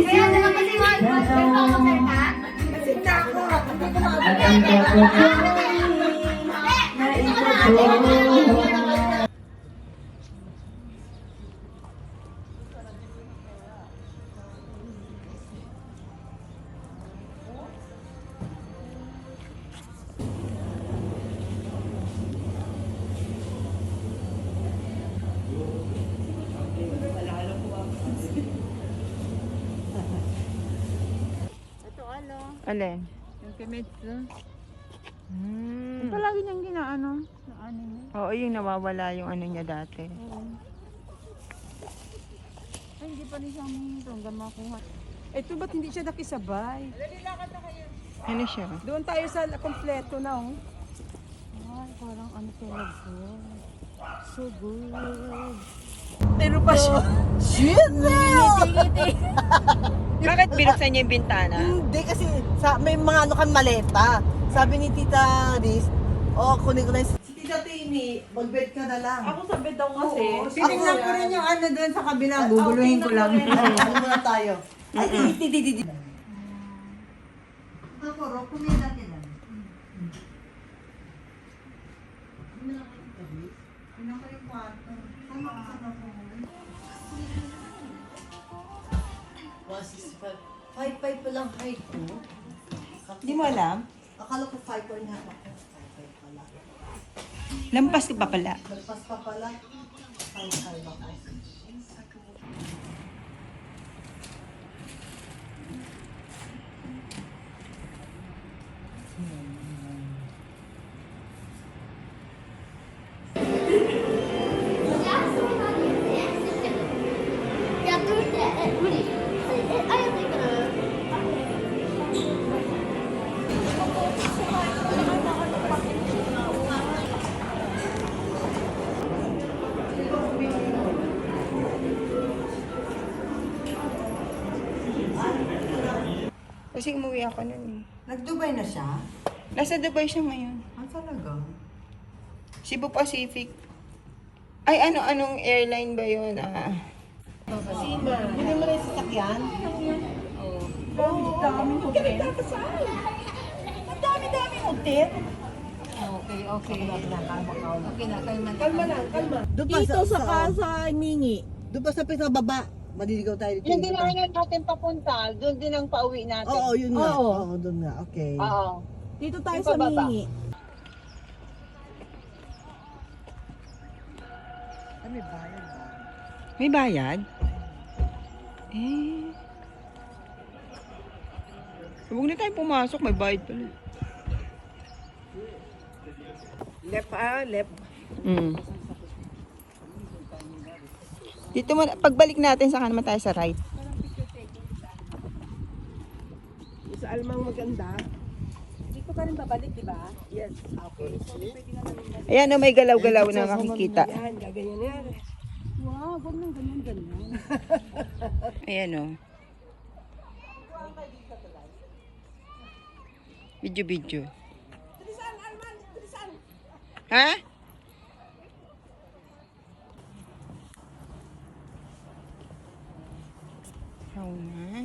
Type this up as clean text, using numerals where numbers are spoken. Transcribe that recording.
Kaya na lang kasi one, Kasita ako. At ang pagkakas na ito. Alin? Yung kimitsu. Hmm. Palagi niyang ginaano. Ano niya? Oo, yung nawawala yung ano niya dati. Oo. Ay, hindi pa rin siya hanggang makuha. Ito ba't hindi siya nakisabay? Ano siya? Doon tayo sa kompleto na oh. Ay, parang ano talaga. So good. Pero pa siya. Shit! Bakit binuksan niya yung bintana? Hindi kasi may mga ano kang maleta. Sabi ni Tita Riz, kunin ko na si Tita Tini, mag-bed ka na lang. Ako sa bed daw kasi. Titignan ko rin yung ano doon sa kabila, guguluhin ko lang. Ano muna tayo? Ay, titi. Ako, ro, kumida ka lang. Pinaka yung kwarto. Sama ka sa mo. 165. 5'5 pa lang height ko. Hindi mo alam? Akala ko 5'4 nga ako. 5'5 pala. Lampas ka pa pala. Lagpas pa pala. 5'5 ako. Kasi umuwi ako nun eh. Nag-Dubai na siya? Nasa Dubai siya ngayon. Ah, talaga? Cebu Pacific. Ay, anong airline ba yun? Hindi mo na yung sasakyan? Ang daming hotel. Ang dami-dami hotel. Okay. Okay na, kalma. Kalma. Dito sa Mingi. Doon pa sa baba. Maliligaw tayo dito. Yung dinaanan natin papunta, doon din ang pauwi natin. Oo, yun nga. Oo. Oo, doon nga. Okay. Oo. Dito tayo Yung sa pababa. Mingi. May bayad ba? May bayad? Eh. Huwag na tayong pumasok, may bayad pala. Left. Mm. Dito mo, pagbalik natin, saka naman tayo sa right. Sa Almang maganda. Dito ka rin babalik, di ba? Yes. Okay. Ayan, may galaw-galaw na makikita. Yan, gaganyan yan. Wow, huwag nang ganyan. Ayan o. Video. Ha? Oo nga.